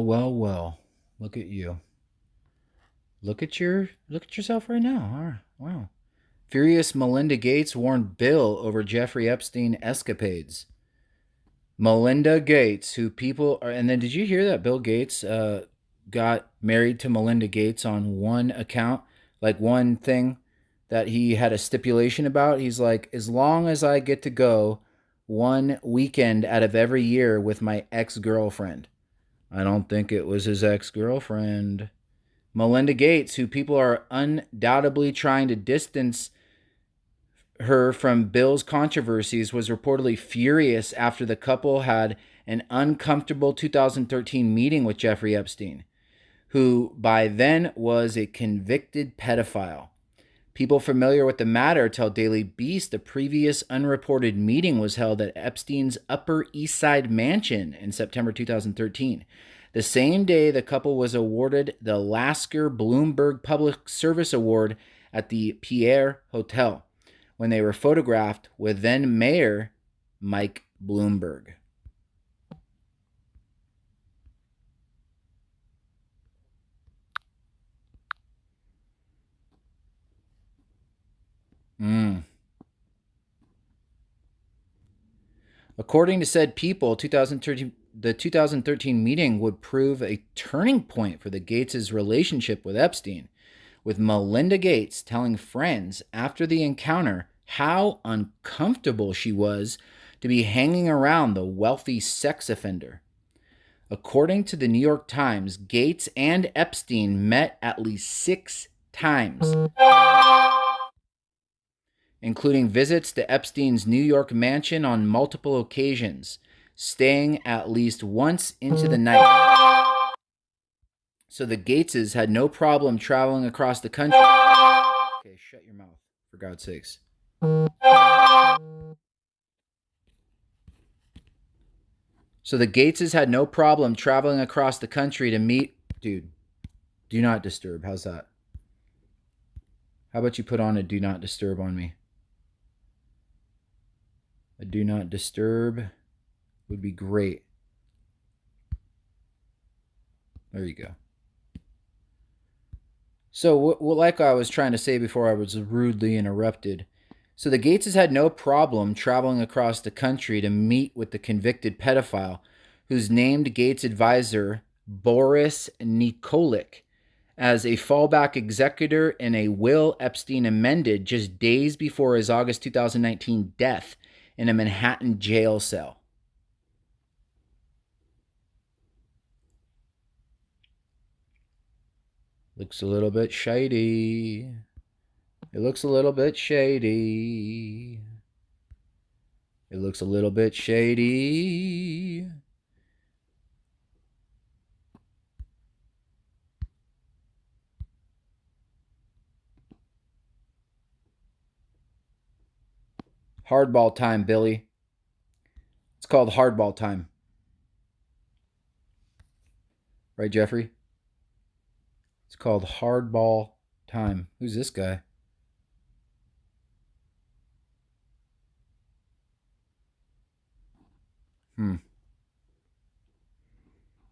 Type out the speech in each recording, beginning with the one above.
Well. Look at you. Look at yourself right now. All right. Wow. Furious Melinda Gates warned Bill over Jeffrey Epstein escapades. Melinda Gates, who people are, and then did you hear that Bill Gates got married to Melinda Gates on one account, like one thing that he had a stipulation about? He's like, as long as I get to go one weekend out of every year with my ex girlfriend. I don't think it was his ex girlfriend. Melinda Gates, who people are undoubtedly trying to distance her from Bill's controversies, was reportedly furious after the couple had an uncomfortable 2013 meeting with Jeffrey Epstein, who by then was a convicted pedophile. People familiar with the matter tell Daily Beast the previous unreported meeting was held at Epstein's Upper East Side mansion in September 2013. The same day, the couple was awarded the Lasker Bloomberg Public Service Award at the Pierre Hotel when they were photographed with then Mayor Mike Bloomberg. According to said people, the 2013 meeting would prove a turning point for the Gates' relationship with Epstein, with Melinda Gates telling friends after the encounter how uncomfortable she was to be hanging around the wealthy sex offender. According to the New York Times, Gates and Epstein met at least 6 times, including visits to Epstein's New York mansion on multiple occasions, staying at least once into the night. So the Gateses had no problem traveling across the country. Okay, shut your mouth, for God's sakes. So the Gateses had no problem traveling across the country to meet... Dude, do not disturb. How's that? How about you put on a do not disturb on me? A do not disturb would be great. There you go. So, like I was trying to say before I was rudely interrupted, so the Gateses had no problem traveling across the country to meet with the convicted pedophile, who's named Gates advisor Boris Nikolic as a fallback executor in a will Epstein amended just days before his August 2019 death in a Manhattan jail cell. Looks a little bit shady. It looks a little bit shady. It looks a little bit shady. Hardball time, Billy. It's called hardball time. Right, Jeffrey? It's called hardball time. Who's this guy?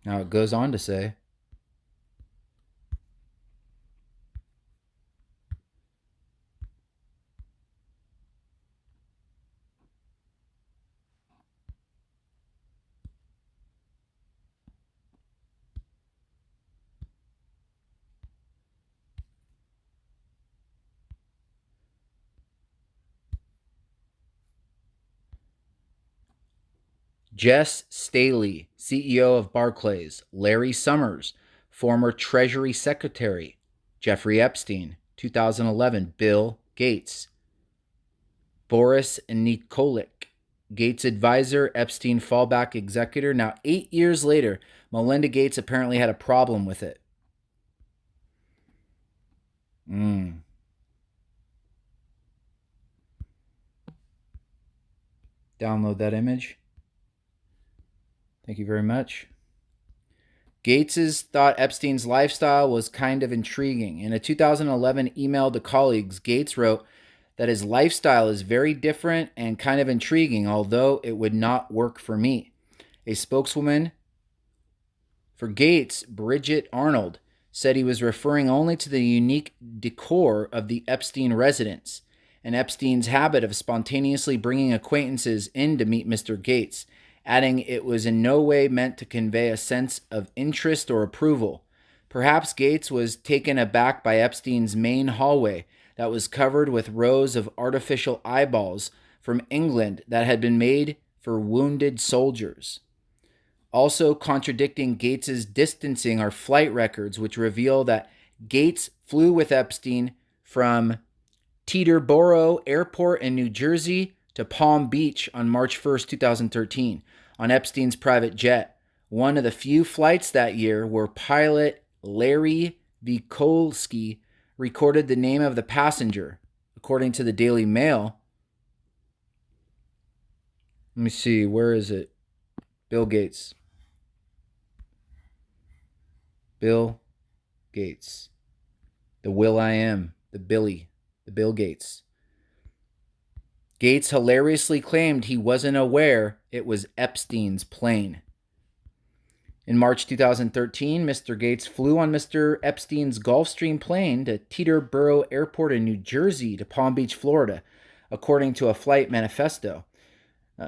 Now it goes on to say, Jess Staley, CEO of Barclays, Larry Summers, former Treasury Secretary, Jeffrey Epstein, 2011, Bill Gates, Boris Nikolic, Gates advisor, Epstein fallback executor. Now, 8 years later, Melinda Gates apparently had a problem with it. Download that image. Thank you very much. Gates thought Epstein's lifestyle was kind of intriguing. In a 2011 email to colleagues, Gates wrote that his lifestyle is very different and kind of intriguing, although it would not work for me. A spokeswoman For Gates, Bridget Arnold said he was referring only to the unique decor of the Epstein residence and Epstein's habit of spontaneously bringing acquaintances in to meet Mr. Gates, adding it was in no way meant to convey a sense of interest or approval. Perhaps Gates was taken aback by Epstein's main hallway that was covered with rows of artificial eyeballs from England that had been made for wounded soldiers. Also contradicting Gates's distancing are flight records, which reveal that Gates flew with Epstein from Teterboro Airport in New Jersey to Palm Beach on March 1st, 2013, on Epstein's private jet. One of the few flights that year where pilot Larry Vikolsky recorded the name of the passenger. According to the Daily Mail, let me see, where is it? Bill Gates. Bill Gates. The Will.I.am, the Bill Gates. Gates hilariously claimed he wasn't aware it was Epstein's plane. In March 2013, Mr. Gates flew on Mr. Epstein's Gulfstream plane to Teterboro Airport in New Jersey to Palm Beach, Florida, according to a flight manifesto.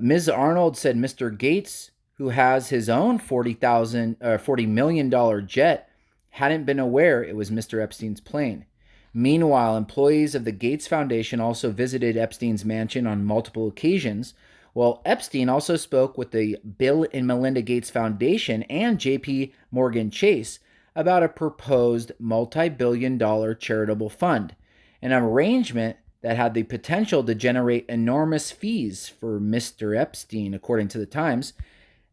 Ms. Arnold said Mr. Gates, who has his own $40 million jet, hadn't been aware it was Mr. Epstein's plane. Meanwhile, employees of the Gates Foundation also visited Epstein's mansion on multiple occasions, while Epstein also spoke with the Bill and Melinda Gates Foundation and J.P. Morgan Chase about a proposed multi-billion-dollar charitable fund, an arrangement that had the potential to generate enormous fees for Mr. Epstein, according to the Times.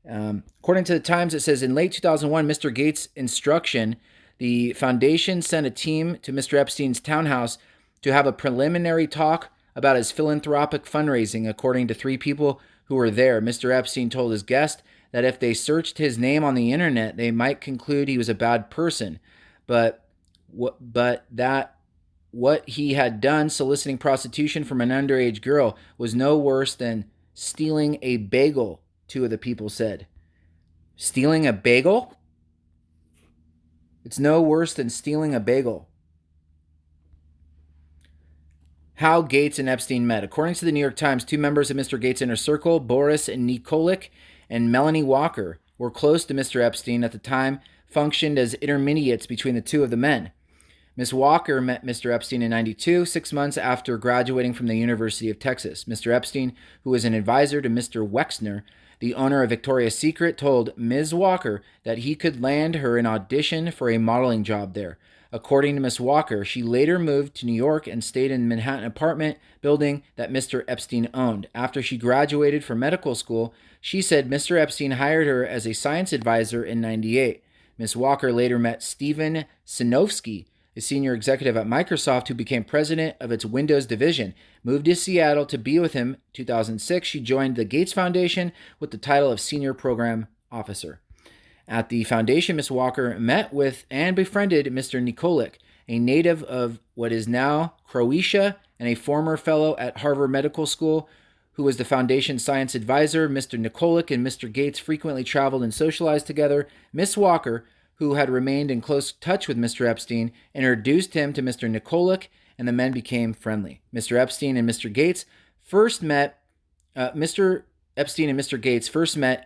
It says, in late 2001, Mr. Gates' instruction, the foundation sent a team to Mr. Epstein's townhouse to have a preliminary talk about his philanthropic fundraising. According to 3 people who were there, Mr. Epstein told his guest that if they searched his name on the internet, they might conclude he was a bad person, but that what he had done, soliciting prostitution from an underage girl, was no worse than stealing a bagel, 2 of the people said. Stealing a bagel? It's no worse than stealing a bagel. How Gates and Epstein met. According to the New York Times, 2 members of Mr. Gates' inner circle, Boris Nikolic and Melanie Walker, were close to Mr. Epstein at the time, functioned as intermediates between the 2 of the men. Ms. Walker met Mr. Epstein in 1992, 6 months after graduating from the University of Texas. Mr. Epstein, who was an advisor to Mr. Wexner, the owner of Victoria's Secret, told Ms. Walker that he could land her an audition for a modeling job there. According to Ms. Walker, she later moved to New York and stayed in the Manhattan apartment building that Mr. Epstein owned. After she graduated from medical school, she said Mr. Epstein hired her as a science advisor in 1998. Ms. Walker later met Steven Sinofsky, a senior executive at Microsoft who became president of its Windows division. Moved to Seattle to be with him. 2006, she joined the Gates Foundation with the title of Senior Program Officer. At the foundation, Ms. Walker met with and befriended Mr. Nikolic, a native of what is now Croatia and a former fellow at Harvard Medical School, who was the foundation's science advisor. Mr. Nikolic and Mr. Gates frequently traveled and socialized together. Ms. Walker, who had remained in close touch with Mr. Epstein, introduced him to Mr. Nikolic, and the men became friendly. Mr. Epstein and Mr. Gates first met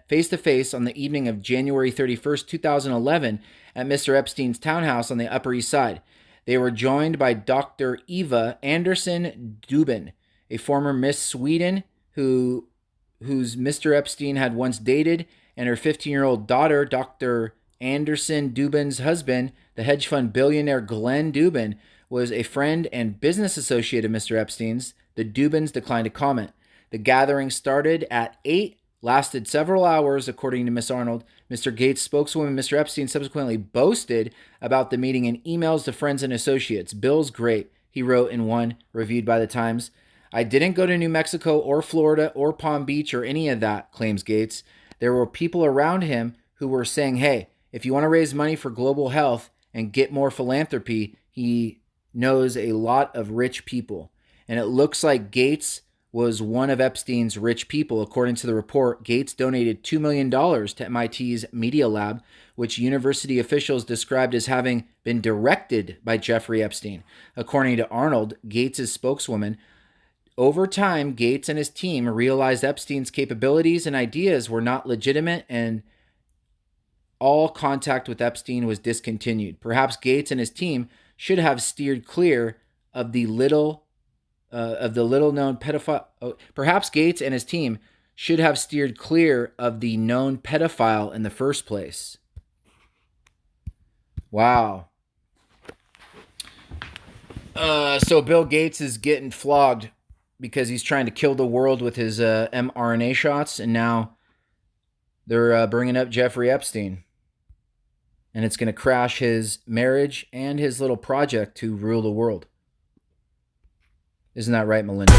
face-to-face on the evening of January 31st, 2011 at Mr. Epstein's townhouse on the Upper East Side. They were joined by Dr. Eva Anderson Dubin, a former Miss Sweden whose Mr. Epstein had once dated, and her 15-year-old daughter, Dr. Anderson Dubin's husband, the hedge fund billionaire Glenn Dubin, was a friend and business associate of Mr. Epstein's. The Dubins declined to comment. The gathering started at 8, lasted several hours, according to Ms. Arnold. Mr. Gates' spokeswoman, Mr. Epstein, subsequently boasted about the meeting in emails to friends and associates. "Bill's great," he wrote in one reviewed by the Times. "I didn't go to New Mexico or Florida or Palm Beach or any of that," claims Gates. "There were people around him who were saying, hey, if you want to raise money for global health and get more philanthropy, he knows a lot of rich people." And it looks like Gates was one of Epstein's rich people. According to the report, Gates donated $2 million to MIT's Media Lab, which university officials described as having been directed by Jeffrey Epstein. According to Arnold, Gates' spokeswoman, over time, Gates and his team realized Epstein's capabilities and ideas were not legitimate, and all contact with Epstein was discontinued. Perhaps Gates and his team should have steered clear of the little known pedophile. Perhaps Gates and his team should have steered clear of the known pedophile in the first place. Wow. So Bill Gates is getting flogged because he's trying to kill the world with his mRNA shots, and now they're bringing up Jeffrey Epstein. And it's going to crash his marriage and his little project to rule the world. Isn't that right, Melinda?